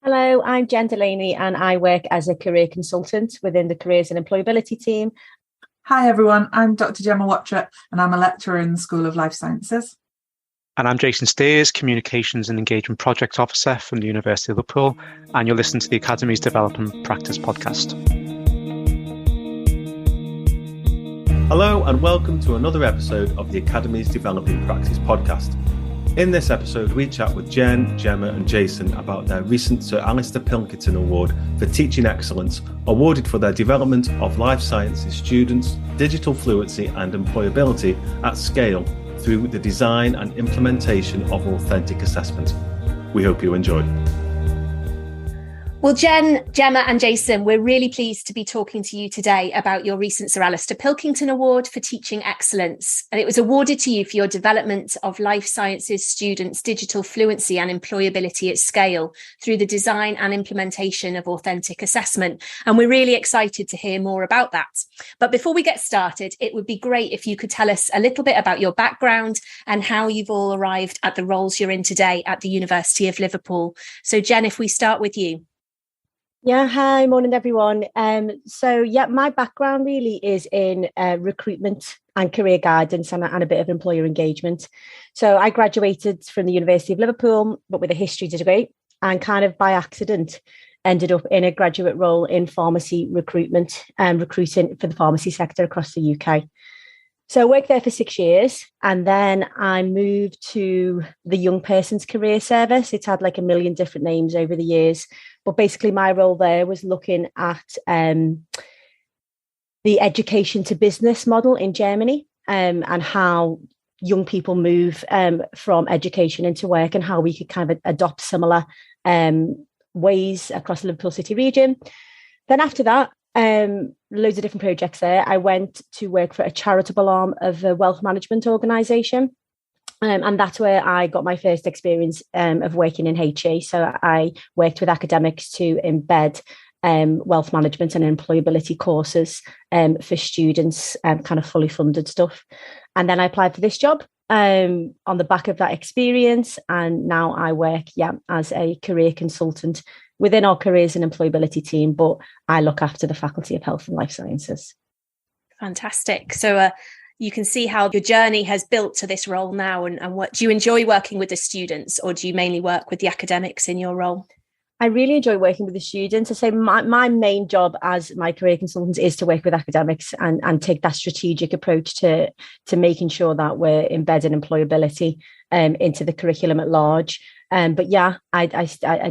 Hello, I'm Jen Delaney and I work as a career consultant within the Careers and Employability team. Hi everyone, I'm Dr. Gemma and I'm a lecturer in the School of Life Sciences. And I'm Jason Steers, Communications and Engagement Project Officer from the University of Liverpool, and you're listening to the Academy's Development Practice podcast. Hello and welcome to another episode of the Academy's Developing Practice podcast. In this episode, we chat with Jen, Gemma and Jason about their recent Sir Alistair Pilkington Award for Teaching Excellence, awarded for their development of life sciences students' digital fluency and employability at scale through the design and implementation of authentic assessment. We hope you enjoy. Well, Jen, Gemma and Jason, we're really pleased to be talking to you today about your recent Sir Alistair Pilkington Award for Teaching Excellence. And it was awarded to you for your development of life sciences students' digital fluency and employability at scale through the design and implementation of authentic assessment. And we're really excited to hear more about that. But before we get started, it would be great if you could tell us a little bit about your background and how you've all arrived at the roles you're in today at the University of Liverpool. So, Jen, if we start with you. Yeah, hi, morning everyone. My background really is in recruitment and career guidance and a bit of employer engagement. So I graduated from the University of Liverpool, but with a history degree, and kind of by accident ended up in a graduate role in pharmacy recruitment and recruiting for the pharmacy sector across the UK. So I worked there for 6 years and then I moved to the Young Person's Career Service. It's had like a million different names over the years. But basically my role there was looking at the education to business model in Germany and how young people move from education into work and how we could kind of adopt similar ways across the Liverpool City region. Then after that, loads of different projects there. I went to work for a charitable arm of a wealth management organisation. And that's where I got my first experience of working in HE. So I worked with academics to embed wealth management and employability courses for students, kind of fully funded stuff. And then I applied for this job on the back of that experience. And now I work, as a career consultant within our Careers and Employability team, but I look after the Faculty of Health and Life Sciences. Fantastic. So you can see how your journey has built to this role now. And what do you enjoy working with the students, or do you mainly work with the academics in your role? I really enjoy working with the students. I say my main job as my career consultant is to work with academics and take that strategic approach to making sure that we're embedding employability into the curriculum at large. I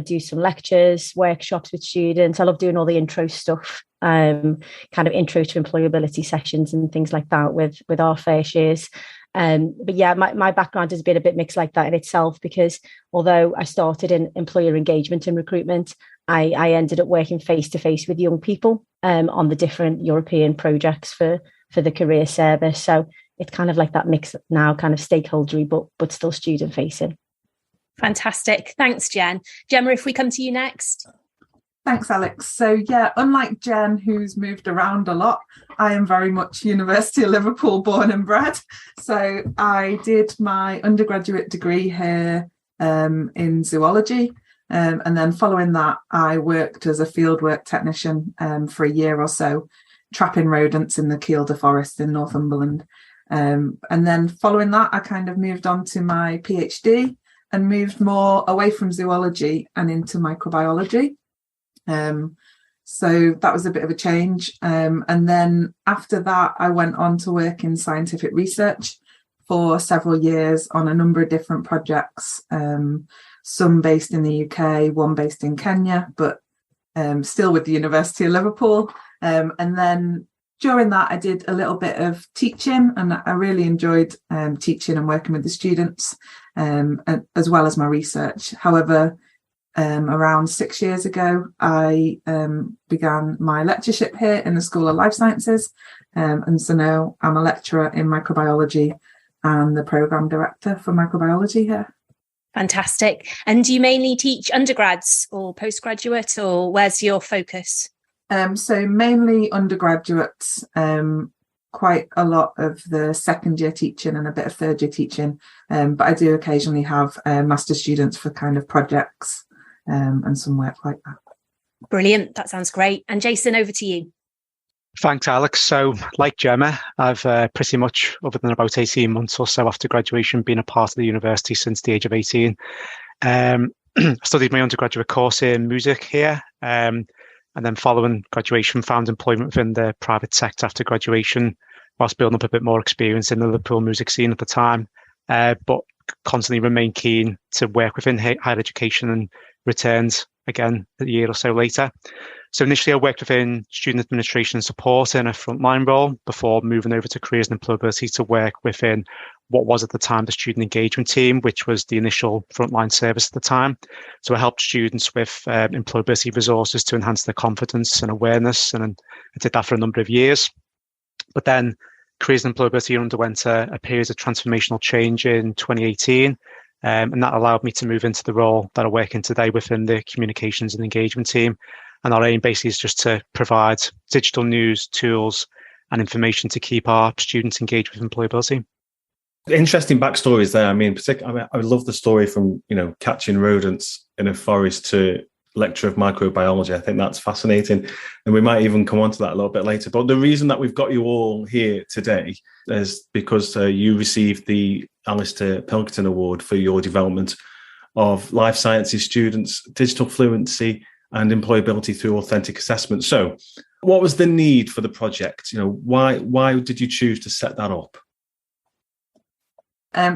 do some lectures, workshops with students. I love doing all the intro stuff, kind of intro to employability sessions and things like that with our first years. My background has been a bit mixed like that in itself, because although I started in employer engagement and recruitment, I ended up working face to face with young people on the different European projects for the career service. So it's kind of like that mix now, kind of stakeholdery, but still student facing. Fantastic. Thanks, Jen. Gemma, if we come to you next. Thanks, Alex. So unlike Jen, who's moved around a lot, I am very much University of Liverpool born and bred. So I did my undergraduate degree here in zoology. And then following that, I worked as a fieldwork technician for a year or so, trapping rodents in the Kielder Forest in Northumberland. And then following that, I kind of moved on to my PhD and moved more away from zoology and into microbiology. So that was a bit of a change. And then after that, I went on to work in scientific research for several years on a number of different projects, some based in the UK, one based in Kenya, but still with the University of Liverpool. And then during that, I did a little bit of teaching, and I really enjoyed teaching and working with the students, as well as my research. However, around 6 years ago, I began my lectureship here in the School of Life Sciences. And so now I'm a lecturer in microbiology and the programme director for microbiology here. Fantastic. And do you mainly teach undergrads or postgraduate, or where's your focus? So mainly undergraduates, quite a lot of the second year teaching and a bit of third year teaching. But I do occasionally have master students for kind of projects and some work like that. Brilliant. That sounds great. And Jason, over to you. Thanks, Alex. So, like Gemma, I've pretty much, other than about 18 months or so after graduation, been a part of the university since the age of 18. I studied my undergraduate course in music here, and then following graduation, found employment within the private sector after graduation, whilst building up a bit more experience in the Liverpool music scene at the time, but constantly remained keen to work within higher education and returned again a year or so later. So initially I worked within student administration and support in a frontline role before moving over to Careers and Employability to work within what was at the time the student engagement team, which was the initial frontline service at the time. So I helped students with employability resources to enhance their confidence and awareness, and I did that for a number of years. But then Careers and Employability underwent a period of transformational change in 2018, and that allowed me to move into the role that I work in today within the communications and engagement team. And our aim basically is just to provide digital news, tools, and information to keep our students engaged with employability. Interesting backstories there. I love the story from, catching rodents in a forest to lecture of microbiology. I think that's fascinating. And we might even come on to that a little bit later. But the reason that we've got you all here today is because you received the Alistair Pilkington Award for your development of life sciences students, digital fluency, and employability through authentic assessment. So what was the need for the project? Why did you choose to set that up?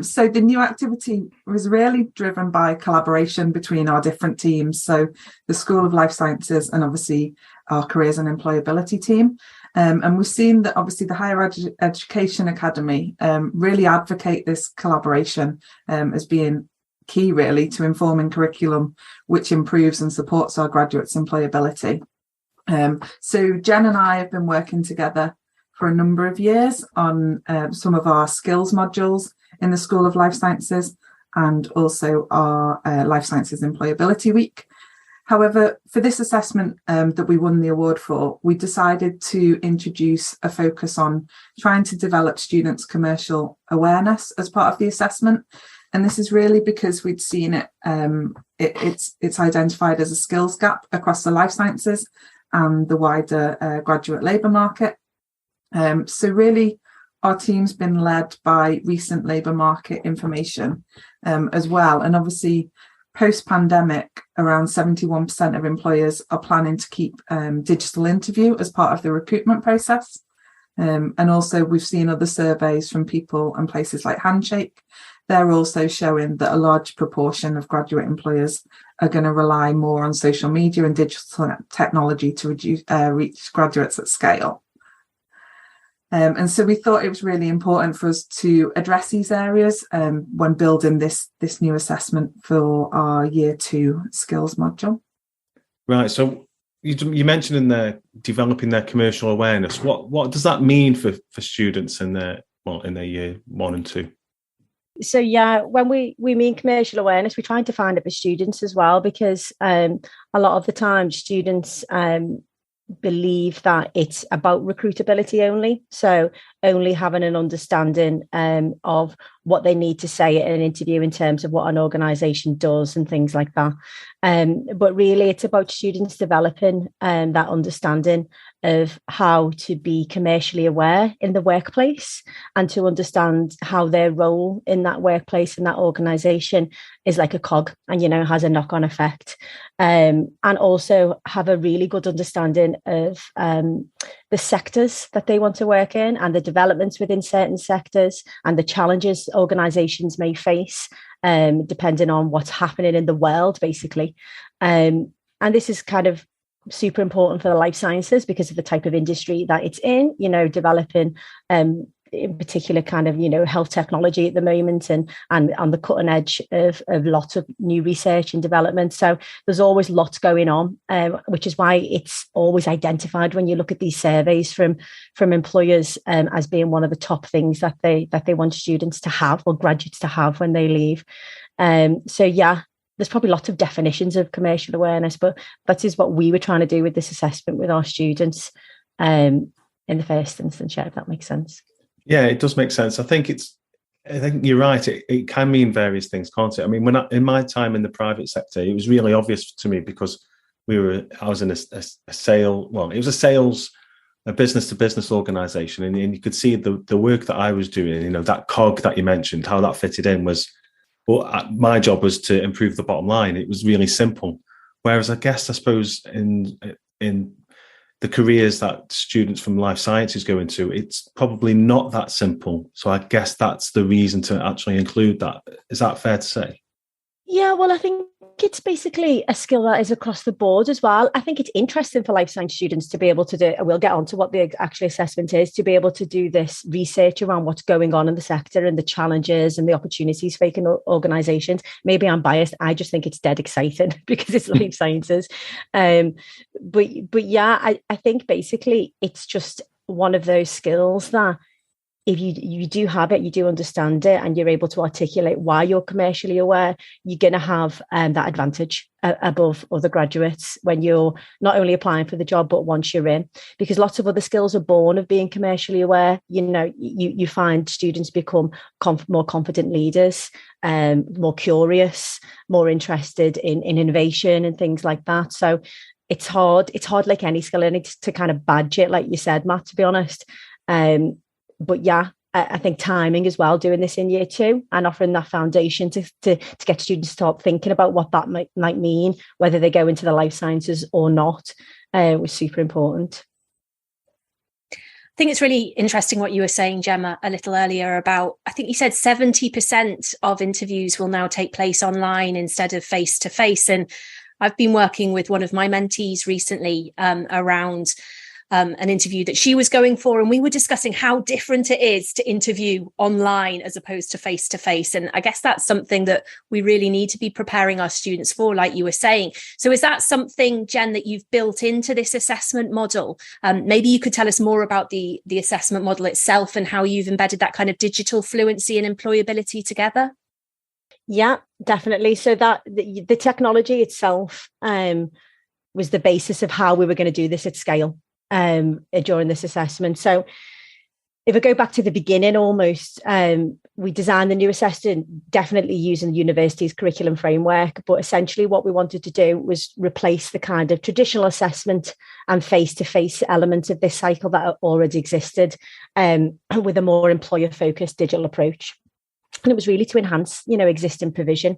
So the new activity was really driven by collaboration between our different teams. So the School of Life Sciences and obviously our Careers and Employability team. And we've seen that obviously the Higher Education Academy really advocate this collaboration as being key really to informing curriculum, which improves and supports our graduates' employability. So Jen and I have been working together for a number of years on some of our skills modules in the School of Life Sciences and also our Life Sciences Employability Week. However, for this assessment that we won the award for, we decided to introduce a focus on trying to develop students' commercial awareness as part of the assessment. And this is really because we'd seen it's identified as a skills gap across the life sciences and the wider graduate labour market. So really, our team's been led by recent labour market information as well. And obviously, post-pandemic, around 71% of employers are planning to keep digital interview as part of the recruitment process. And also, we've seen other surveys from people and places like Handshake. They're also showing that a large proportion of graduate employers are going to rely more on social media and digital technology to reach graduates at scale. And so we thought it was really important for us to address these areas when building this new assessment for our Year 2 skills module. Right. So you mentioned in there developing their commercial awareness. What does that mean for students in their Year 1 and 2? So yeah, when we mean commercial awareness, we try to find it for students as well, because a lot of the time students believe that it's about recruitability only. So only having an understanding of what they need to say at an interview in terms of what an organisation does and things like that. But really it's about students developing that understanding of how to be commercially aware in the workplace and to understand how their role in that workplace and that organisation is like a cog and, has a knock-on effect. And also have a really good understanding of the sectors that they want to work in and the developments within certain sectors and the challenges organisations may face, depending on what's happening in the world, basically. And this is kind of super important for the life sciences because of the type of industry that it's in, developing in particular kind of, health technology at the moment and on the cutting edge of lots of new research and development. So there's always lots going on, which is why it's always identified when you look at these surveys from employers as being one of the top things that they want students to have or graduates to have when they leave. So yeah, there's probably lots of definitions of commercial awareness, but that is what we were trying to do with this assessment with our students in the first instance, if that makes sense. Yeah, it does make sense. I think it's I think you're right. It can mean various things, can't it? I mean, in my time in the private sector, it was really obvious to me because I was in a business to business organization, and you could see the work that I was doing, you know, that cog that you mentioned, how that fitted in was, well, my job was to improve the bottom line. It was really simple. Whereas I suppose in the careers that students from life sciences go into, it's probably not that simple. So I guess that's the reason to actually include that. Is that fair to say? Yeah, well, I think it's basically a skill that is across the board as well. I think it's interesting for life science students to be able to do, and we'll get on to what the actual assessment is, to be able to do this research around what's going on in the sector and the challenges and the opportunities facing organisations. Maybe I'm biased. I just think it's dead exciting because it's life sciences. But yeah, I think basically it's just one of those skills that if you do have it, you do understand it, and you're able to articulate why you're commercially aware, you're going to have that advantage above other graduates when you're not only applying for the job, but once you're in. Because lots of other skills are born of being commercially aware. You know, you find students become more confident leaders, more curious, more interested in innovation and things like that. So it's hard like any skill, and it's to kind of badge it, like you said, Matt, to be honest. But yeah, I think timing as well, doing this in year 2 and offering that foundation to get students to start thinking about what that might mean, whether they go into the life sciences or not, was super important. I think it's really interesting what you were saying, Gemma, a little earlier about, I think you said 70% of interviews will now take place online instead of face-to-face. And I've been working with one of my mentees recently around an interview that she was going for, and we were discussing how different it is to interview online as opposed to face-to-face. And I guess that's something that we really need to be preparing our students for, like you were saying. So is that something, Jen, that you've built into this assessment model? Maybe you could tell us more about the assessment model itself and how you've embedded that kind of digital fluency and employability together. Yeah, definitely. So that the technology itself was the basis of how we were going to do this at scale during this assessment. So if I go back to the beginning almost, we designed the new assessment definitely using the university's curriculum framework, but essentially what we wanted to do was replace the kind of traditional assessment and face-to-face elements of this cycle that already existed with a more employer-focused digital approach. And it was really to enhance, existing provision.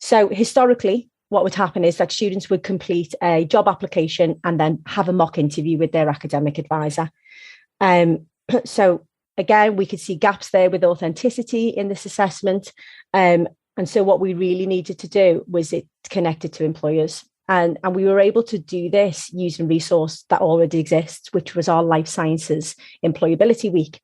So historically, what would happen is that students would complete a job application and then have a mock interview with their academic advisor. So again, we could see gaps there with authenticity in this assessment. And so what we really needed to do was it connected to employers. And we were able to do this using a resource that already exists, which was our Life Sciences Employability Week.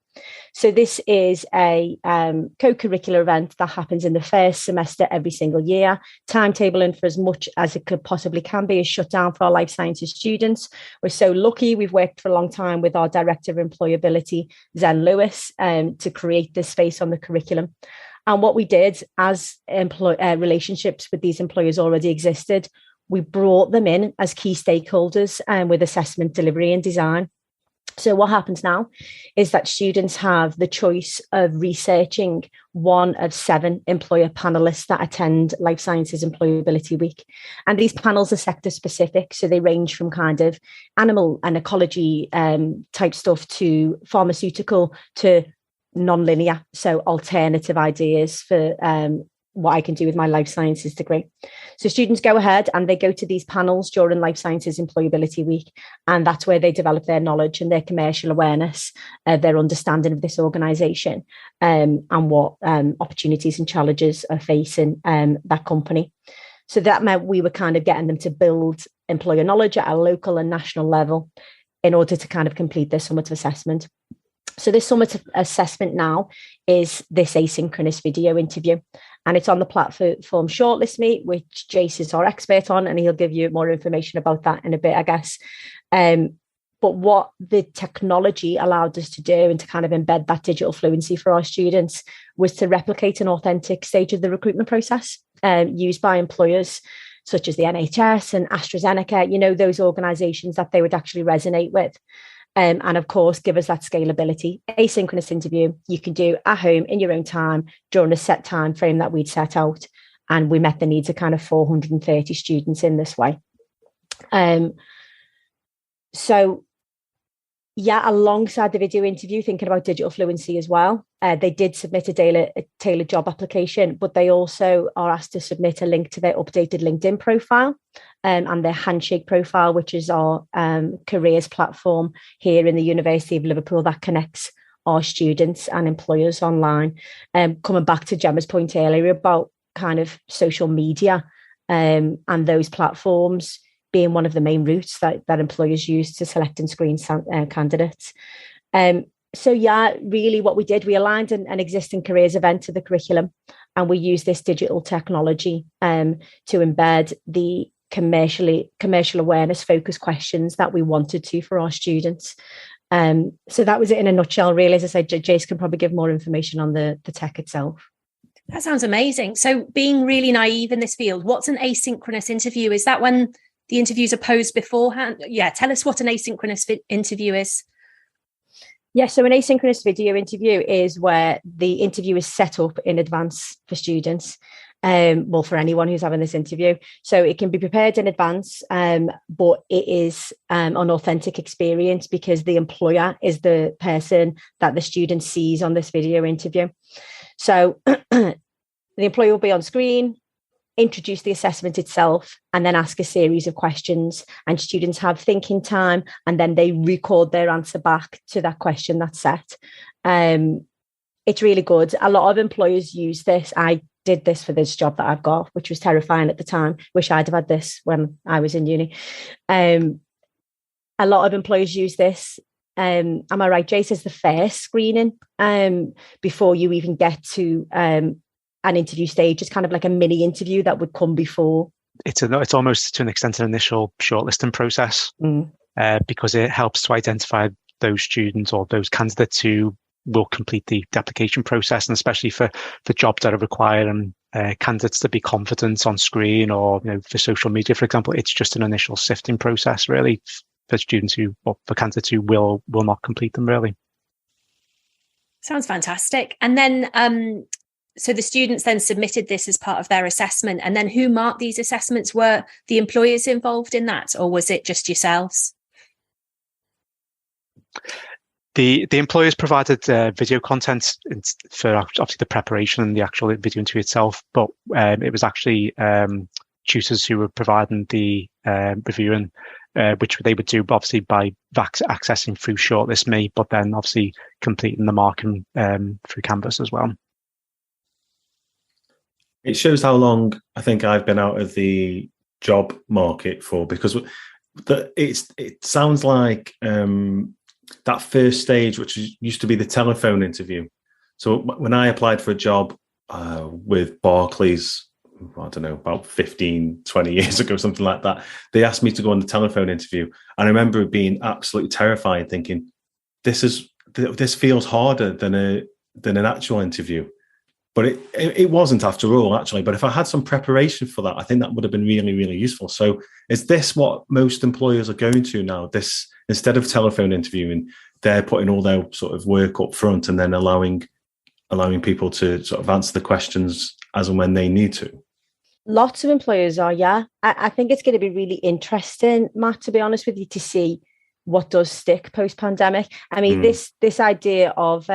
So this is a co-curricular event that happens in the first semester every single year. Timetabling for as much as it could possibly can be is shut down for our life sciences students. We're so lucky. We've worked for a long time with our Director of Employability, Zen Lewis, to create this space on the curriculum. And what we did, as relationships with these employers already existed, we brought them in as key stakeholders with assessment, delivery and design. So what happens now is that students have the choice of researching one of 7 employer panelists that attend Life Sciences Employability Week. And these panels are sector specific. So they range from kind of animal and ecology type stuff to pharmaceutical to non-linear. So alternative ideas for what I can do with my life sciences degree. So students go ahead and they go to these panels during Life Sciences Employability Week, and that's where they develop their knowledge and their commercial awareness, their understanding of this organisation, and what opportunities and challenges are facing that company. So that meant we were kind of getting them to build employer knowledge at a local and national level in order to kind of complete their summative assessment. So this summative assessment now is this asynchronous video interview, and it's on the platform Shortlist Me, which Jason's our expert on, and he'll give you more information about that in a bit, I guess. But what the technology allowed us to do and to kind of embed that digital fluency for our students was to replicate an authentic stage of the recruitment process used by employers such as the NHS and AstraZeneca, those organisations that they would actually resonate with. And of course, give us that scalability. Asynchronous interview you can do at home in your own time during a set time frame that we'd set out. And we met the needs of kind of 430 students in this way. So yeah, alongside the video interview, thinking about digital fluency as well. They did submit a tailored job application, but they also are asked to submit a link to their updated LinkedIn profile and their Handshake profile, which is our careers platform here in the University of Liverpool that connects our students and employers online. Coming back to Gemma's point earlier about kind of social media and those platforms being one of the main routes that employers use to select and screen candidates. So yeah, really what we did, we aligned an existing careers event to the curriculum, and we used this digital technology to embed the commercial awareness focused questions that we wanted to for our students. So that was it in a nutshell, really. As I said, Jace can probably give more information on the tech itself. That sounds amazing. So being really naive in this field, what's an asynchronous interview? Is that when the interviews are posed beforehand? Yeah, tell us what an asynchronous interview is. Yeah, so an asynchronous video interview is where the interview is set up in advance for students, well, for anyone who's having this interview. So it can be prepared in advance, but it is an authentic experience because the employer is the person that the student sees on this video interview. So the employer will be on screen, introduce the assessment itself, and then ask a series of questions, and students have thinking time, and then they record their answer back to that question that's set. It's really good. A lot of employers use this. I did this for this job that I've got, which was terrifying at the time. Wish I'd have had this when I was in uni. A lot of employers use this. Am I right, Jace, is the first screening before you even get to an interview stage? It's kind of like a mini interview that would come before. It's almost to an extent an initial shortlisting process because it helps to identify those students or those candidates who will complete the application process, and especially for jobs that are requiring candidates to be confident on screen, or for social media, for example. It's just an initial sifting process, really, for students or for candidates who will not complete them, really. Sounds fantastic. And then so the students then submitted this as part of their assessment, and then who marked these assessments? Were the employers involved in that, or was it just yourselves? The employers provided video content for obviously the preparation and the actual video interview itself, but it was actually tutors who were providing the reviewing, which they would do obviously by accessing through Shortlist Me, but then obviously completing the marking through Canvas as well. It shows how long I think I've been out of the job market for, because it sounds like that first stage, which used to be the telephone interview. So when I applied for a job with Barclays, I don't know, about 15, 20 years ago, something like that, they asked me to go on the telephone interview. And I remember being absolutely terrified, thinking, this feels harder than an actual interview. But it wasn't, after all, actually. But if I had some preparation for that, I think that would have been really, really useful. So is this what most employers are going to now? This, instead of telephone interviewing, they're putting all their sort of work up front and then allowing people to sort of answer the questions as and when they need to? Lots of employers are, yeah. I think it's going to be really interesting, Matt, to be honest with you, to see what does stick post-pandemic. I mean, this idea of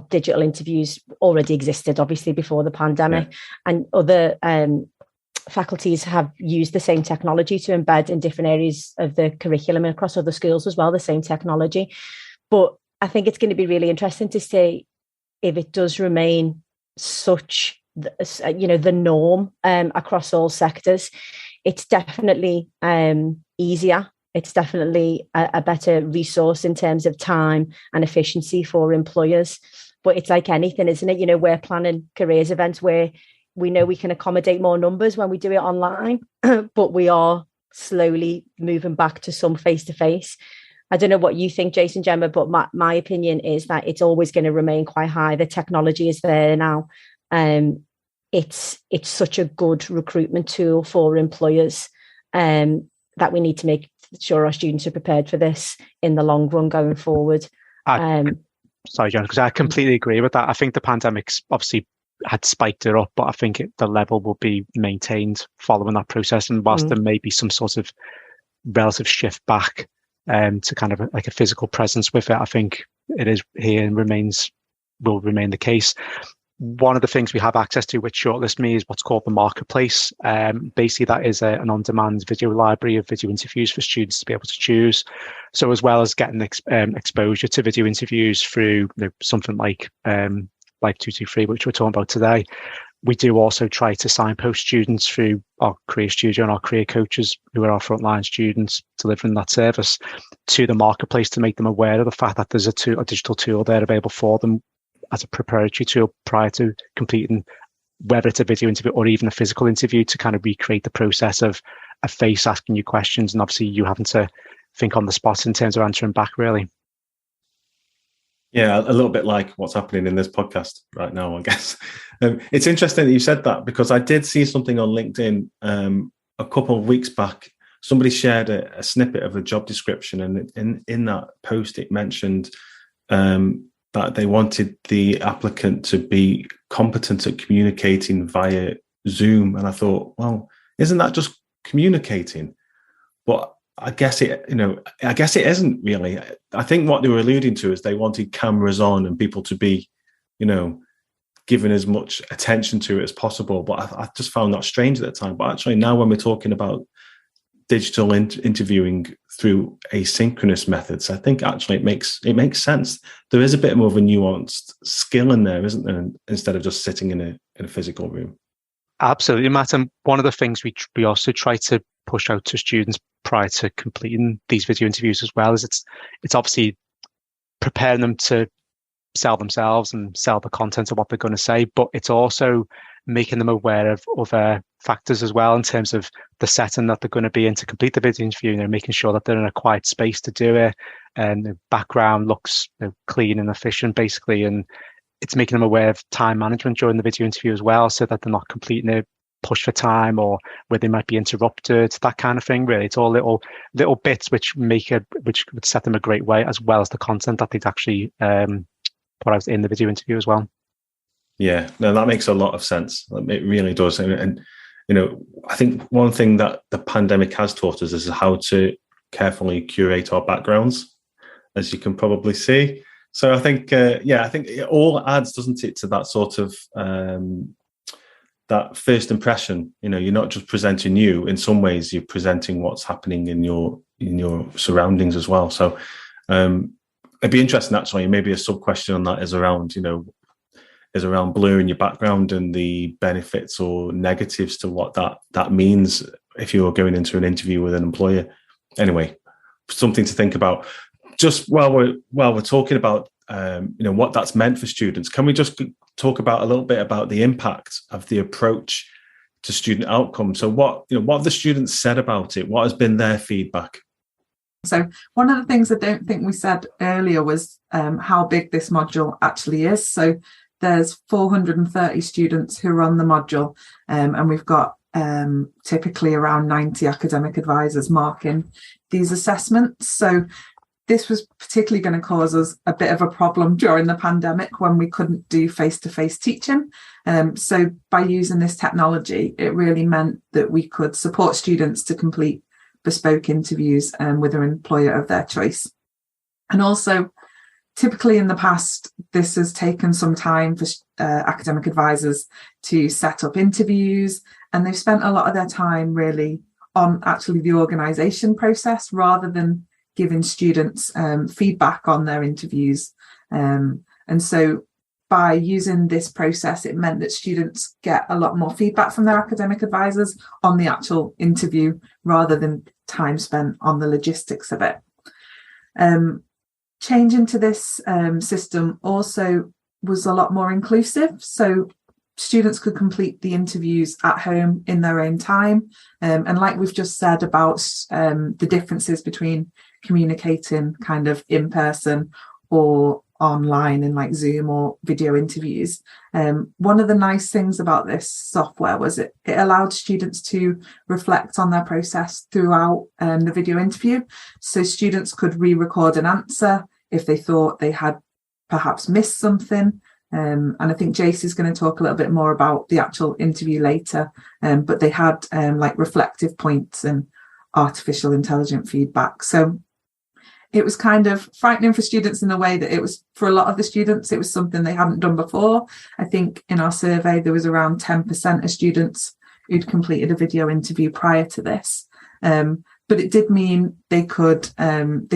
digital interviews already existed, obviously, before the pandemic, and other faculties have used the same technology to embed in different areas of the curriculum and across other schools as well, the same technology. But I think it's going to be really interesting to see if it does remain such, the norm across all sectors. It's definitely easier. It's definitely a better resource in terms of time and efficiency for employers. But it's like anything, isn't it? We're planning careers events where we know we can accommodate more numbers when we do it online, but we are slowly moving back to some face-to-face. I don't know what you think, Jason, Gemma, but my opinion is that it's always going to remain quite high. The technology is there now. It's such a good recruitment tool for employers. that we need to make sure our students are prepared for this in the long run going forward. Sorry, John, because I completely agree with that. I think the pandemic's obviously had spiked it up, but I think the level will be maintained following that process. And whilst there may be some sort of relative shift back to kind of like a physical presence with it, I think it is here and will remain the case. One of the things we have access to with Shortlist Me is what's called the marketplace. Basically, that is an on-demand video library of video interviews for students to be able to choose. So as well as getting exposure to video interviews through something like Life 223, which we're talking about today, we do also try to signpost students through our career studio and our career coaches, who are our frontline students delivering that service, to the marketplace to make them aware of the fact that there's a digital tool there available for them as a preparatory tool prior to completing, whether it's a video interview or even a physical interview, to kind of recreate the process of a face asking you questions and obviously you having to think on the spot in terms of answering back, really. Yeah, a little bit like what's happening in this podcast right now, I guess. It's interesting that you said that, because I did see something on LinkedIn a couple of weeks back. Somebody shared a snippet of a job description, and in that post it mentioned that they wanted the applicant to be competent at communicating via Zoom. And I thought, well, isn't that just communicating? But I guess it isn't really. I think what they were alluding to is they wanted cameras on and people to be, given as much attention to it as possible. But I just found that strange at the time. But actually now when we're talking about digital interviewing through asynchronous methods, I think actually it makes sense. There is a bit more of a nuanced skill in there, isn't there? Instead of just sitting in a physical room. Absolutely, Matt. And one of the things we also try to push out to students prior to completing these video interviews as well is it's obviously preparing them to sell themselves and sell the content of what they're going to say, but it's also making them aware of other factors as well in terms of the setting that they're going to be in to complete the video interview. Making sure that they're in a quiet space to do it, and the background looks clean and efficient, basically. And it's making them aware of time management during the video interview as well, so that they're not completing it push for time or where they might be interrupted, that kind of thing. Really, it's all little bits which would set them a great way, as well as the content that they'd actually put out in the video interview as well. Yeah, no, that makes a lot of sense. It really does. And I think one thing that the pandemic has taught us is how to carefully curate our backgrounds, as you can probably see. So I think, I think it all adds, doesn't it, to that sort of that first impression. You're not just presenting you. In some ways, you're presenting what's happening in your surroundings as well. So it'd be interesting, actually. Maybe a sub question on that is around blurring your background and the benefits or negatives to what that means if you're going into an interview with an employer. Anyway, something to think about. Just while we're talking about what that's meant for students, can we just talk about a little bit about the impact of the approach to student outcomes? So what have the students said about it? What has been their feedback? So one of the things I don't think we said earlier was how big this module actually is. So there's 430 students who are on the module, and we've got typically around 90 academic advisors marking these assessments. So this was particularly going to cause us a bit of a problem during the pandemic when we couldn't do face-to-face teaching. So by using this technology, it really meant that we could support students to complete bespoke interviews with an employer of their choice. And also, typically in the past, this has taken some time for academic advisors to set up interviews, and they've spent a lot of their time really on actually the organisation process rather than giving students feedback on their interviews. And so by using this process, it meant that students get a lot more feedback from their academic advisors on the actual interview rather than time spent on the logistics of it. Changing to this system also was a lot more inclusive. So students could complete the interviews at home in their own time. And like we've just said about the differences between communicating kind of in person or online in like Zoom or video interviews. One of the nice things about this software was it allowed students to reflect on their process throughout the video interview. So students could re-record an answer if they thought they had perhaps missed something. And I think Jace is going to talk a little bit more about the actual interview later. But they had like reflective points and artificial intelligent feedback. So it was kind of frightening for students in a way that it was, for a lot of the students, it was something they hadn't done before. I think in our survey, there was around 10% of students who'd completed a video interview prior to this. But it did mean they could turn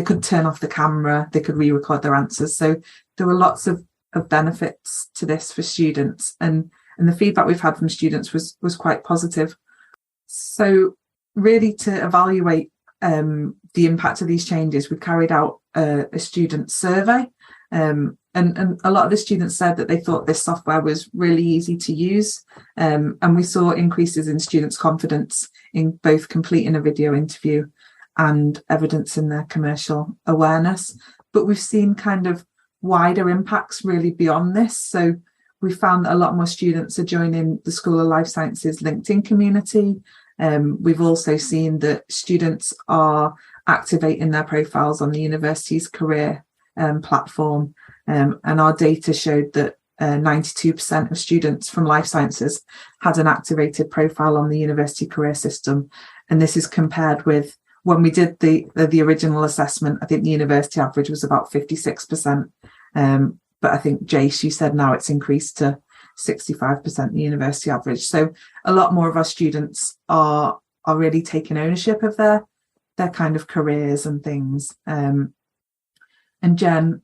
off the camera, they could re-record their answers. So there were lots of benefits to this for students. And the feedback we've had from students was quite positive. So really, to evaluate the impact of these changes, we carried out a student survey, and a lot of the students said that they thought this software was really easy to use, and we saw increases in students' confidence in both completing a video interview and evidence in their commercial awareness. But we've seen kind of wider impacts really beyond this. So we found that a lot more students are joining the School of Life Sciences LinkedIn community. We've also seen that students are activating their profiles on the university's career platform. And our data showed that 92% of students from life sciences had an activated profile on the university career system. And this is compared with when we did the original assessment. I think the university average was about 56%. But I think, Jace, you said now it's increased to 65% the university average. So a lot more of our students are really taking ownership of their kind of careers and things. And Jen,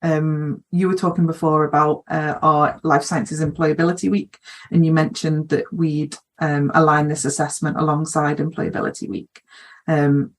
you were talking before about our Life Sciences Employability Week, and you mentioned that we'd align this assessment alongside Employability Week. And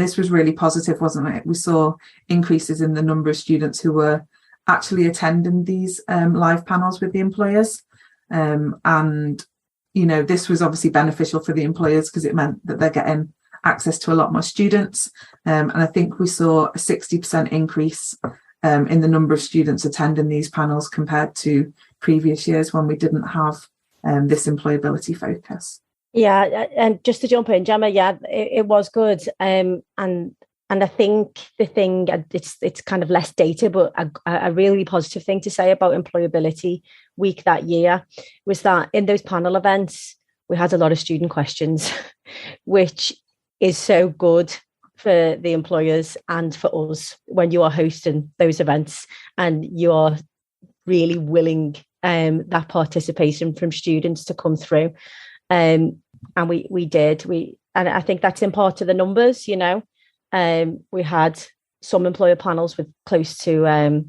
this was really positive, wasn't it? We saw increases in the number of students who were actually attending these live panels with the employers. And, you know, this was obviously beneficial for the employers because it meant that they're getting access to a lot more students. And I think we saw a 60% increase in the number of students attending these panels compared to previous years when we didn't have this employability focus. Yeah, and just to jump in, Gemma, yeah, it was good. And I think the thing, it's kind of less data, but a really positive thing to say about Employability Week that year was that in those panel events, we had a lot of student questions, which is so good for the employers and for us when you are hosting those events and you are really willing that participation from students to come through. And we did. And I think that's in part of the numbers, you know. We had some employer panels with close to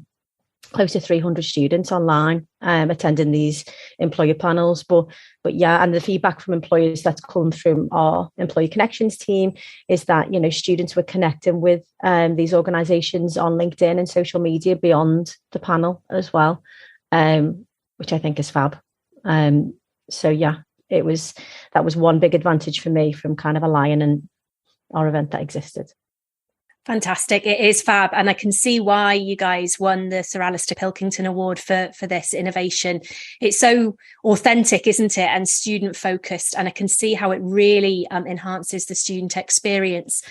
300 students online attending these employer panels. But yeah, and the feedback from employers that's come from our Employee Connections team is that, you know, students were connecting with these organisations on LinkedIn and social media beyond the panel as well, which I think is fab. So yeah, that was one big advantage for me from kind of aligning our event that existed. Fantastic. It is fab. And I can see why you guys won the Sir Alistair Pilkington Award for this innovation. It's so authentic, isn't it? And student focused. And I can see how it really enhances the student experience.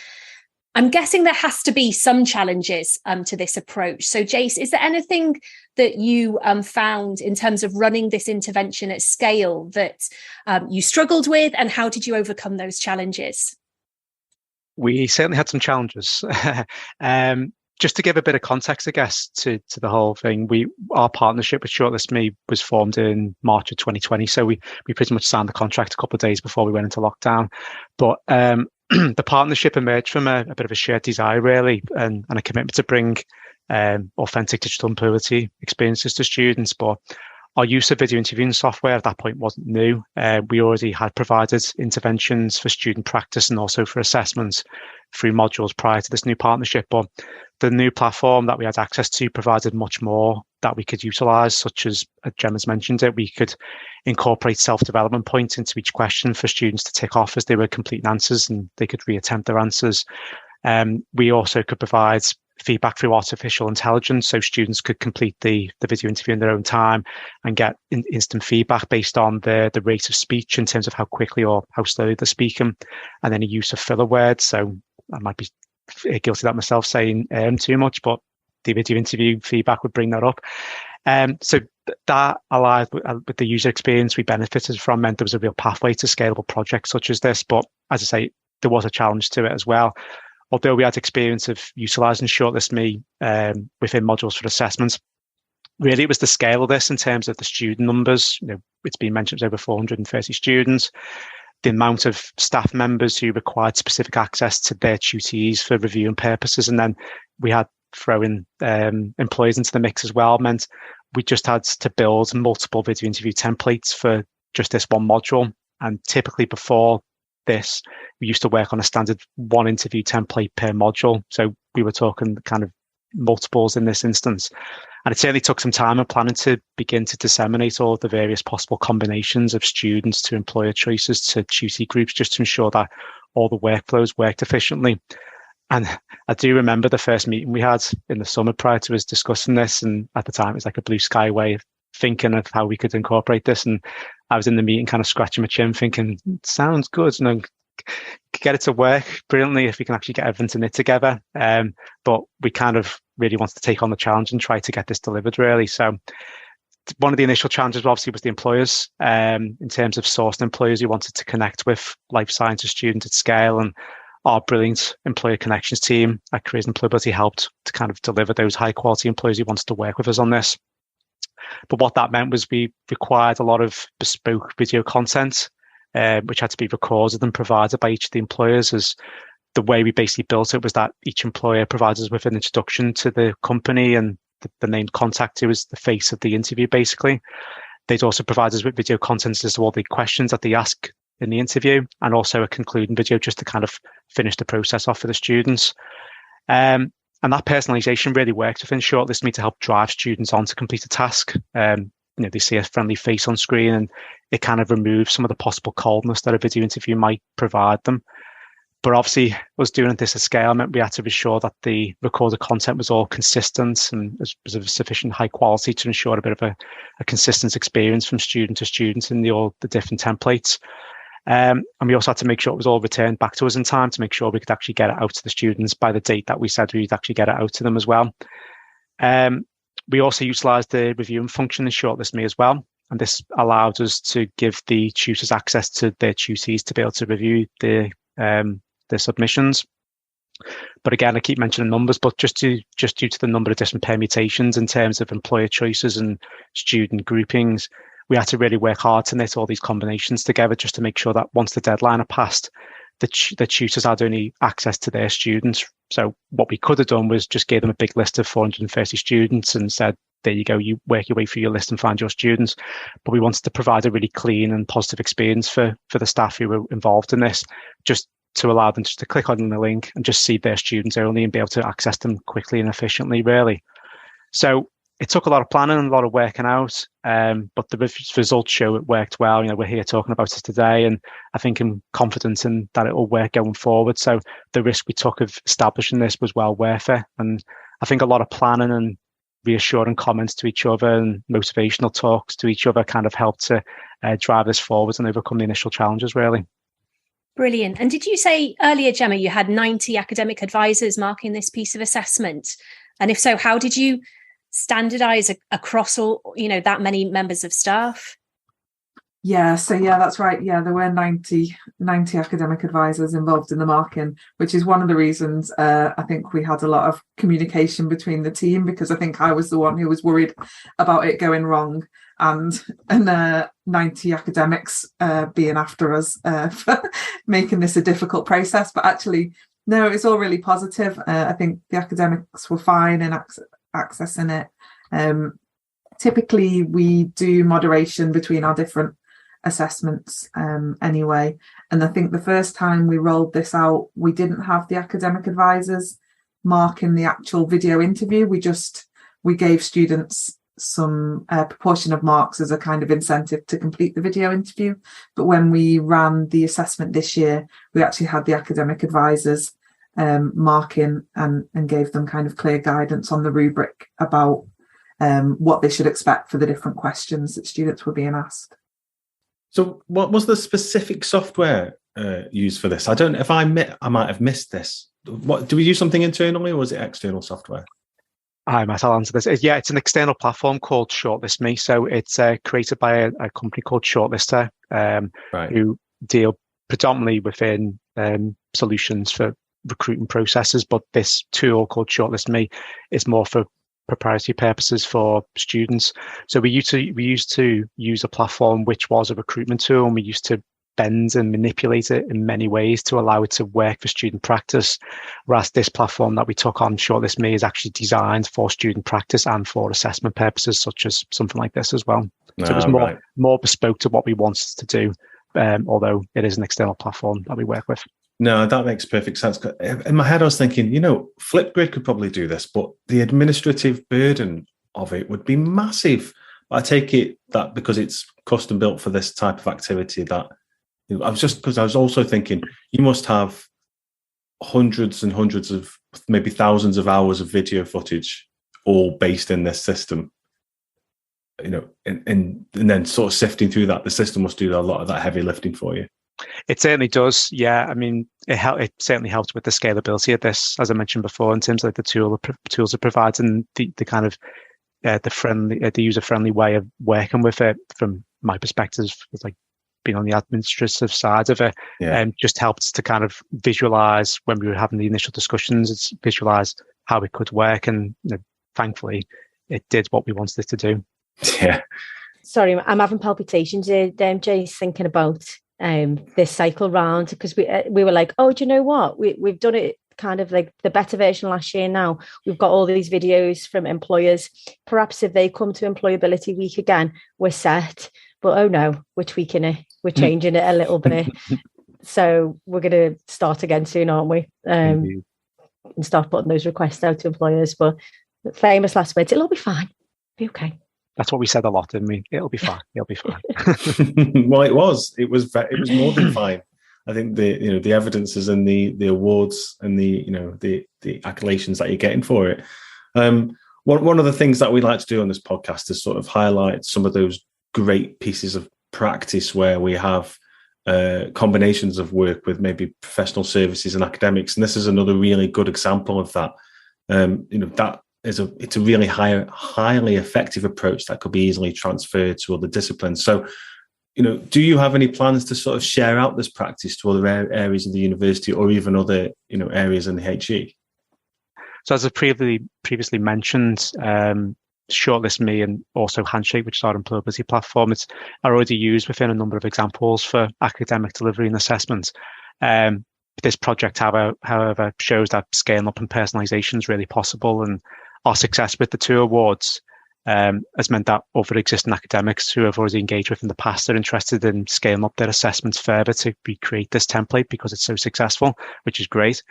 I'm guessing there has to be some challenges to this approach. So Jace, is there anything that you found in terms of running this intervention at scale that you struggled with, and how did you overcome those challenges? We certainly had some challenges. Just to give a bit of context, I guess, to the whole thing, our partnership with Shortlist Me was formed in March of 2020. So we pretty much signed the contract a couple of days before we went into lockdown. But the partnership emerged from a bit of a shared desire, really, and a commitment to bring authentic digital employability experiences to students. But our use of video interviewing software at that point wasn't new. We already had provided interventions for student practice and also for assessments through modules prior to this new partnership. But the new platform that we had access to provided much more that we could utilise, such as Gemma's mentioned it, we could incorporate self-development points into each question for students to tick off as they were completing answers, and they could reattempt their answers. We also could provide feedback through artificial intelligence, so students could complete the video interview in their own time and get instant feedback based on the rate of speech in terms of how quickly or how slowly they're speaking, and then a use of filler words. So I might be guilty of that myself, saying too much, but the video interview feedback would bring that up. So that, allied with the user experience we benefited from, meant there was a real pathway to scalable projects such as this. But as I say, there was a challenge to it as well. Although we had experience of utilising ShortlistMe within modules for assessments, really it was the scale of this in terms of the student numbers. It's been mentioned it was over 430 students. The amount of staff members who required specific access to their tutees for reviewing purposes, and then we had throwing employees into the mix as well, meant we just had to build multiple video interview templates for just this one module. And typically before this, we used to work on a standard one interview template per module. So we were talking kind of multiples in this instance. And it certainly took some time and planning to begin to disseminate all of the various possible combinations of students to employer choices to tutee groups, just to ensure that all the workflows worked efficiently. And I do remember the first meeting we had in the summer prior to us discussing this. And at the time, it was like a blue sky way of thinking of how we could incorporate this. And I was in the meeting kind of scratching my chin thinking, sounds good. And get it to work brilliantly if we can actually get everything to knit together. But we kind of really wanted to take on the challenge and try to get this delivered, really. So one of the initial challenges obviously was the employers, in terms of sourcing employers who wanted to connect with life sciences students at scale. And our brilliant employer connections team at Careers Employability helped to kind of deliver those high quality employers who wanted to work with us on this. But what that meant was we required a lot of bespoke video content, which had to be recorded and provided by each of the employers. As the way we basically built it was that each employer provides us with an introduction to the company, and the named contact who is the face of the interview, basically. They'd also provide us with video content as to all the questions that they ask in the interview, and also a concluding video just to kind of finish the process off for the students. And that personalization really works within ShortlistMe to help drive students on to complete a task. They see a friendly face on screen, and it kind of removes some of the possible coldness that a video interview might provide them. But obviously, us doing this at scale meant we had to be sure that the recorded content was all consistent and was of sufficient high quality to ensure a bit of a consistent experience from student to student in all the different templates. And we also had to make sure it was all returned back to us in time to make sure we could actually get it out to the students by the date that we said we'd actually get it out to them as well. We also utilised the reviewing function in ShortlistMe as well. And this allowed us to give the tutors access to their tutees to be able to review their submissions. But again, I keep mentioning numbers, but just due to the number of different permutations in terms of employer choices and student groupings, we had to really work hard to knit all these combinations together just to make sure that once the deadline had passed, the tutors had only access to their students. So what we could have done was just give them a big list of 430 students and said, there you go, you work your way through your list and find your students. But we wanted to provide a really clean and positive experience for the staff who were involved in this, just to allow them just to click on the link and just see their students only and be able to access them quickly and efficiently, really. So it took a lot of planning and a lot of working out, but the results show it worked well. We're here talking about it today, and I think I'm confident in that it will work going forward. So the risk we took of establishing this was well worth it. And I think a lot of planning and reassuring comments to each other and motivational talks to each other kind of helped to drive this forward and overcome the initial challenges, really. Brilliant. And did you say earlier, Gemma, you had 90 academic advisors marking this piece of assessment? And if so, how did you standardize across all, that many members of staff? Yeah, that's right. Yeah, there were 90 academic advisors involved in the marking, which is one of the reasons I think we had a lot of communication between the team, because I think I was the one who was worried about it going wrong, and 90 academics being after us for making this a difficult process. But actually, no, it's all really positive. I think the academics were fine in accessing it. Typically, we do moderation between our different assessments anyway. And I think the first time we rolled this out, we didn't have the academic advisors marking the actual video interview. We gave students some proportion of marks as a kind of incentive to complete the video interview. But when we ran the assessment this year, we actually had the academic advisors marking and gave them kind of clear guidance on the rubric about what they should expect for the different questions that students were being asked. So what was the specific software used for this? I don't know if I might have missed this. What, do we use something internally or was it external software? Hi, Matt, I'll answer this. Yeah, it's an external platform called ShortlistMe. So it's created by a company called Shortlister, who deal predominantly within solutions for recruiting processes. But this tool called ShortlistMe is more for proprietary purposes for students. So we used to use a platform which was a recruitment tool, and we used to bend and manipulate it in many ways to allow it to work for student practice. Whereas this platform that we took on, ShortlistMe, is actually designed for student practice and for assessment purposes, such as something like this as well. So it was more bespoke to what we wanted to do, although it is an external platform that we work with. No, that makes perfect sense. In my head, I was thinking, Flipgrid could probably do this, but the administrative burden of it would be massive. I take it that because it's custom built for this type of activity, that I was also thinking you must have hundreds and hundreds of, maybe thousands of hours of video footage, all based in this system. And then sort of sifting through that, the system must do a lot of that heavy lifting for you. It certainly does. Yeah, I mean, it certainly helps with the scalability of this, as I mentioned before, in terms of the tools it provides and the kind of the user-friendly way of working with it. From my perspective, it's like being on the administrative side of it, just helps to kind of visualize when we were having the initial discussions. It's visualize how it could work, and thankfully, it did what we wanted it to do. Yeah. Sorry, I'm having palpitations here, Jay's thinking about this cycle round, because we were like, oh, do you know what? We've done it kind of like the better version last year. Now we've got all these videos from employers. Perhaps if they come to Employability Week again, we're set. But oh no, we're tweaking it. We're changing it a little bit. So we're going to start again soon, aren't we? And start putting those requests out to employers. But famous last words, it'll all be fine. Be okay. That's what we said a lot, didn't we? It'll be fine. It'll be fine. Well, it was more than fine. I think the evidence is in the awards and the accolades that you're getting for it. One of the things that we like to do on this podcast is sort of highlight some of those great pieces of practice where we have combinations of work with maybe professional services and academics, and this is another really good example of that. It's a really highly effective approach that could be easily transferred to other disciplines. So, do you have any plans to sort of share out this practice to other areas of the university or even other, areas in the HE? So as I previously mentioned, ShortlistMe and also Handshake, which is our employability platform, are already used within a number of examples for academic delivery and assessment. This project, however, shows that scaling up and personalization is really possible, and our success with the 2 awards has meant that other existing academics who have already engaged with in the past are interested in scaling up their assessments further to recreate this template because it's so successful, which is great.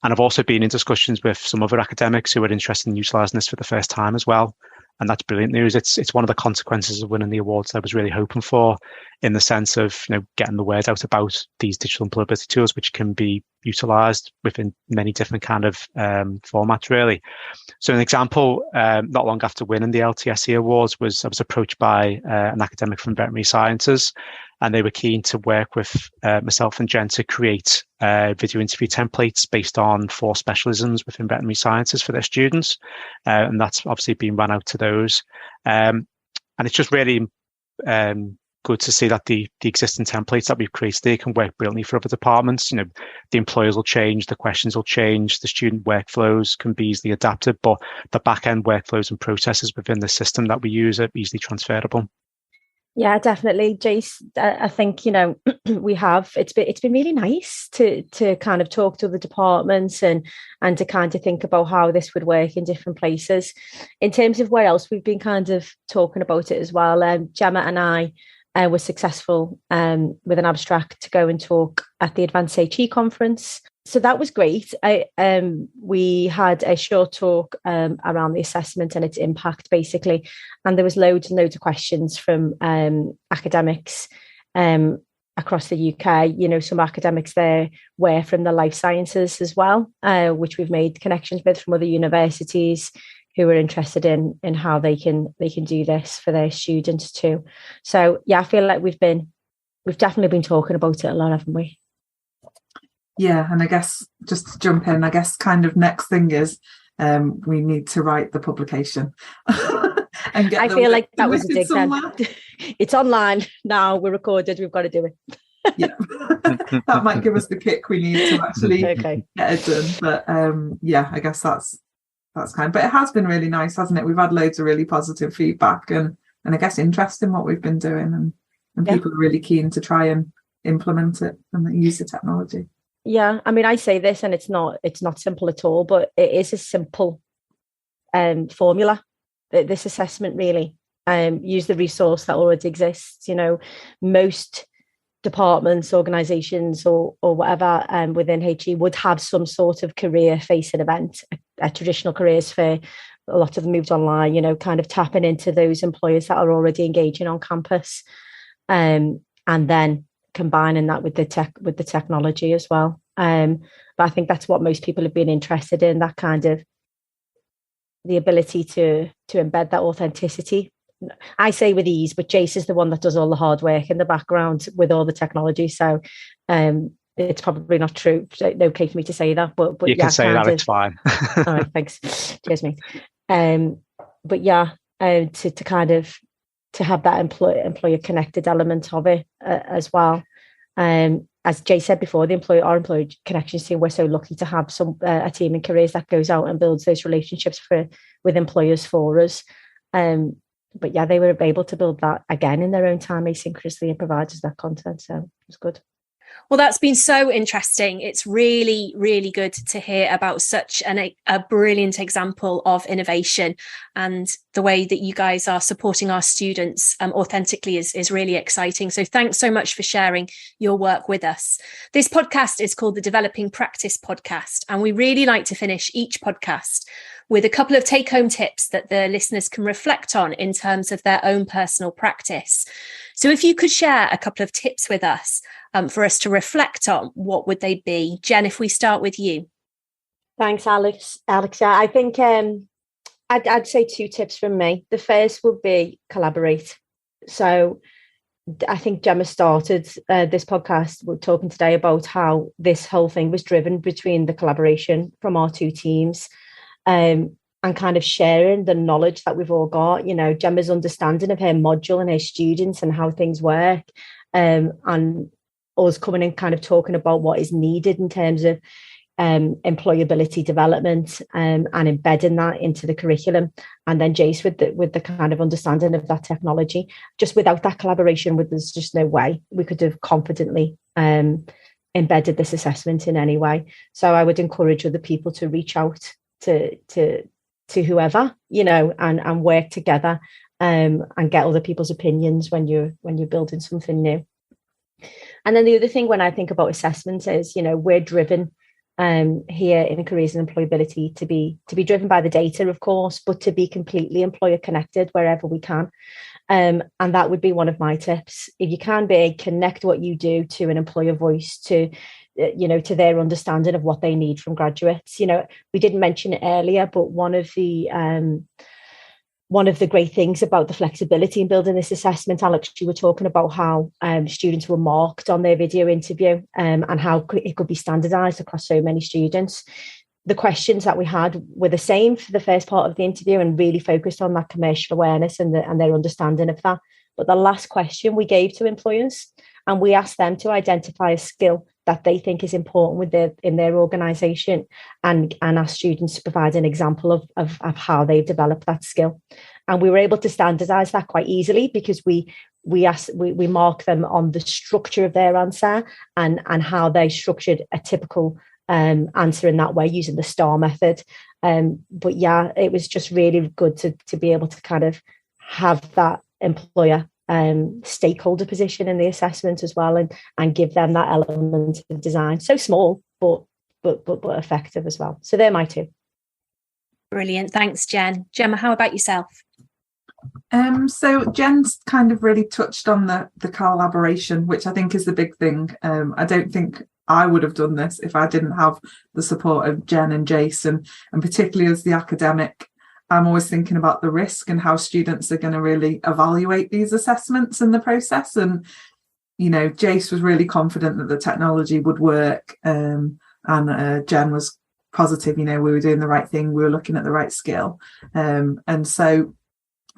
And I've also been in discussions with some other academics who are interested in utilising this for the first time as well. And that's brilliant news. It's one of the consequences of winning the awards I was really hoping for, in the sense of getting the word out about these digital employability tools, which can be utilised within many different kind of formats, really. So an example, not long after winning the LTSE awards, I was approached by an academic from veterinary sciences, and they were keen to work with myself and Jen to create video interview templates based on 4 specialisms within veterinary sciences for their students. And that's obviously been run out to those. And it's just really good to see that the existing templates that we've created, they can work brilliantly for other departments. The employers will change, the questions will change, the student workflows can be easily adapted, but the back-end workflows and processes within the system that we use are easily transferable. Yeah, definitely, Jace. I think we have. It's been really nice to kind of talk to the departments and to kind of think about how this would work in different places. In terms of where else we've been kind of talking about it as well. Gemma and I were successful with an abstract to go and talk at the Advanced HE conference. So that was great. We had a short talk around the assessment and its impact, basically. And there was loads and loads of questions from academics across the UK. Some academics there were from the life sciences as well, which we've made connections with from other universities who are interested in how they can do this for their students too. So yeah, I feel like we've definitely been talking about it a lot, haven't we? Yeah, and I guess just to jump in, I guess kind of next thing is we need to write the publication. And get I feel like that was a dig then. It's online now, we're recorded, we've got to do it. Yeah, that might give us the kick we need to actually get it done. But yeah, I guess that's kind. But it has been really nice, hasn't it? We've had loads of really positive feedback and I guess interest in what we've been doing, and people are really keen to try and implement it and use the technology. Yeah, I mean, I say this and it's not simple at all, but it is a simple formula. This assessment really use the resource that already exists. Most departments, organisations, or whatever within HE would have some sort of career-facing event, a traditional careers fair. A lot of them moved online. Kind of tapping into those employers that are already engaging on campus, and then combining that with the technology as well. But I think that's what most people have been interested in, that kind of the ability to embed that authenticity. I say with ease, but Jace is the one that does all the hard work in the background with all the technology. So it's probably not true. Okay for me to say that, but you can say that, it's fine. All right, thanks. Cheers, mate. But yeah, to kind of to have that employer connected element of it as well. As Jay said before, our employee connections team, we're so lucky to have a team in Careers that goes out and builds those relationships with employers for us. But yeah, they were able to build that again in their own time asynchronously and provide us that content. So it was good. Well, that's been so interesting. It's really, really good to hear about such a brilliant example of innovation, and the way that you guys are supporting our students authentically is really exciting. So thanks so much for sharing your work with us. This podcast is called the Developing Practice Podcast, and we really like to finish each podcast with a couple of take-home tips that the listeners can reflect on in terms of their own personal practice. So if you could share a couple of tips with us for us to reflect on, what would they be? Jen, if we start with you. Thanks, Alex. I think I'd say 2 tips from me. The first would be collaborate. So I think Gemma started this podcast. We're talking today about how this whole thing was driven between the collaboration from our 2 teams. And kind of sharing the knowledge that we've all got, Gemma's understanding of her module and her students and how things work, and us coming and kind of talking about what is needed in terms of employability development, and embedding that into the curriculum. And then Jace with the kind of understanding of that technology. Just without that collaboration, there's just no way we could have confidently embedded this assessment in any way. So I would encourage other people to reach out to whoever, and work together, and get other people's opinions when you're building something new. And then the other thing when I think about assessments is, we're driven here in Careers and Employability to be driven by the data, of course, but to be completely employer connected wherever we can. And that would be one of my tips. If you can connect what you do to an employer voice, to their understanding of what they need from graduates. We didn't mention it earlier, but one of the great things about the flexibility in building this assessment, Alex, you were talking about how students were marked on their video interview, and how it could be standardized across so many students. The questions that we had were the same for the first part of the interview and really focused on that commercial awareness and their understanding of that. But the last question we gave to employers, and we asked them to identify a skill that they think is important in their organisation, and ask students to provide an example of how they've developed that skill. And we were able to standardise that quite easily because we mark them on the structure of their answer and how they structured a typical answer in that way using the STAR method. But yeah, it was just really good to be able to kind of have that employer stakeholder position in the assessment as well, and give them that element of design. So small, but effective as well. So they're my 2. Brilliant. Thanks, Jen. Gemma, how about yourself? So Jen's kind of really touched on the collaboration, which I think is the big thing. I don't think I would have done this if I didn't have the support of Jen and Jason, and particularly as the academic, I'm always thinking about the risk and how students are going to really evaluate these assessments in the process. And, you know, Jace was really confident that the technology would work, and Jen was positive, you know, we were doing the right thing, we were looking at the right skill. And so,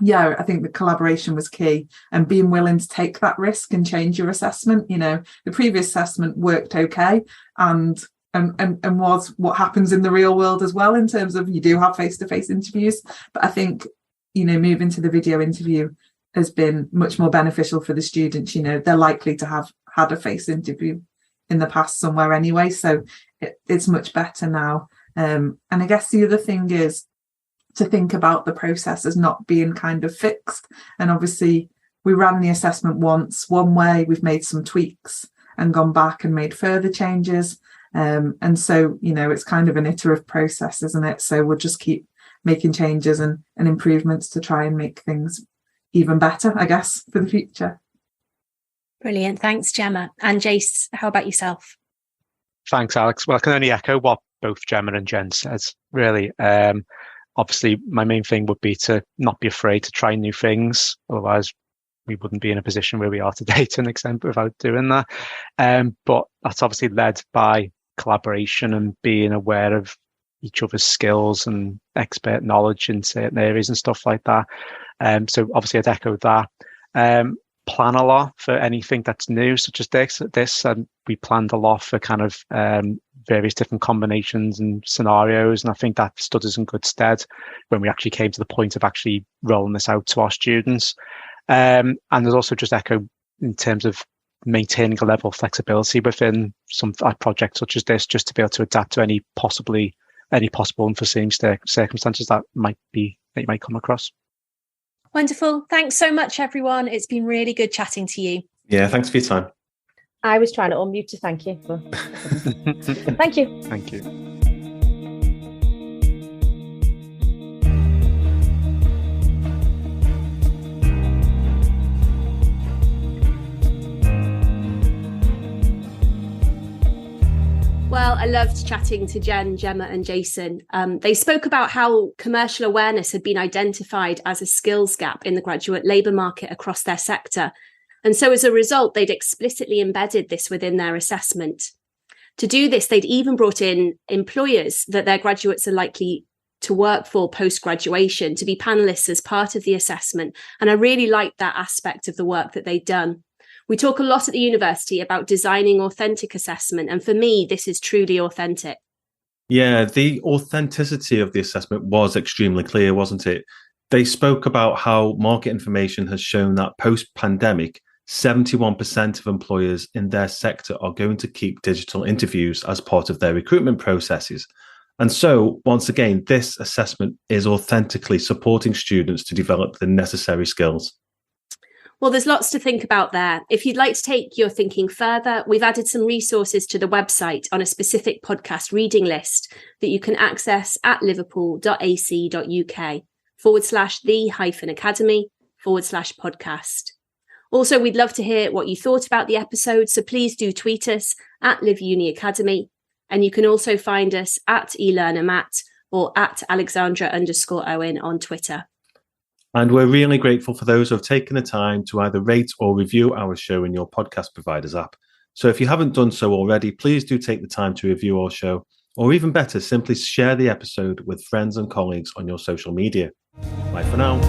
yeah, I think the collaboration was key, and being willing to take that risk and change your assessment. You know, the previous assessment worked okay, and was what happens in the real world as well, in terms of you do have face-to-face interviews. But I think, you know, moving to the video interview has been much more beneficial for the students. You know, they're likely to have had a face interview in the past somewhere anyway, so it's much better now. And I guess the other thing is to think about the process as not being kind of fixed. And obviously we ran the assessment once one way, we've made some tweaks and gone back and made further changes. And so, you know, it's kind of an iterative process, isn't it? So we'll just keep making changes and improvements to try and make things even better, I guess, for the future. Brilliant. Thanks, Gemma. And Jace, how about yourself? Thanks, Alex. Well, I can only echo what both Gemma and Jen says, really. Obviously, my main thing would be to not be afraid to try new things. Otherwise, we wouldn't be in a position where we are today to an extent without doing that. But that's obviously led by collaboration and being aware of each other's skills and expert knowledge in certain areas and stuff like that. So obviously, I'd echo that. Plan a lot for anything that's new, such as this. And we planned a lot for kind of various different combinations and scenarios. And I think that stood us in good stead when we actually came to the point of actually rolling this out to our students. And there's also just echo in terms of maintaining a level of flexibility within some projects such as this, just to be able to adapt to any possible unforeseen circumstances that you might come across. Wonderful. Thanks so much, everyone. It's been really good chatting to you. Yeah, thanks for your time. I was trying to unmute to thank you. Thank you. Thank you. Well, I loved chatting to Jen, Gemma and Jason. They spoke about how commercial awareness had been identified as a skills gap in the graduate labour market across their sector. And so as a result, they'd explicitly embedded this within their assessment. To do this, they'd even brought in employers that their graduates are likely to work for post-graduation to be panellists as part of the assessment. And I really liked that aspect of the work that they'd done. We talk a lot at the university about designing authentic assessment. And for me, this is truly authentic. Yeah, the authenticity of the assessment was extremely clear, wasn't it? They spoke about how market information has shown that post-pandemic, 71% of employers in their sector are going to keep digital interviews as part of their recruitment processes. And so, once again, this assessment is authentically supporting students to develop the necessary skills. Well, there's lots to think about there. If you'd like to take your thinking further, we've added some resources to the website on a specific podcast reading list that you can access at liverpool.ac.uk/the-academy/podcast. Also, we'd love to hear what you thought about the episode, so please do tweet us at LiveUniAcademy. And you can also find us at eLearnerMatt or at Alexandra_Owen on Twitter. And we're really grateful for those who have taken the time to either rate or review our show in your podcast provider's app. So if you haven't done so already, please do take the time to review our show, or even better, simply share the episode with friends and colleagues on your social media. Bye for now.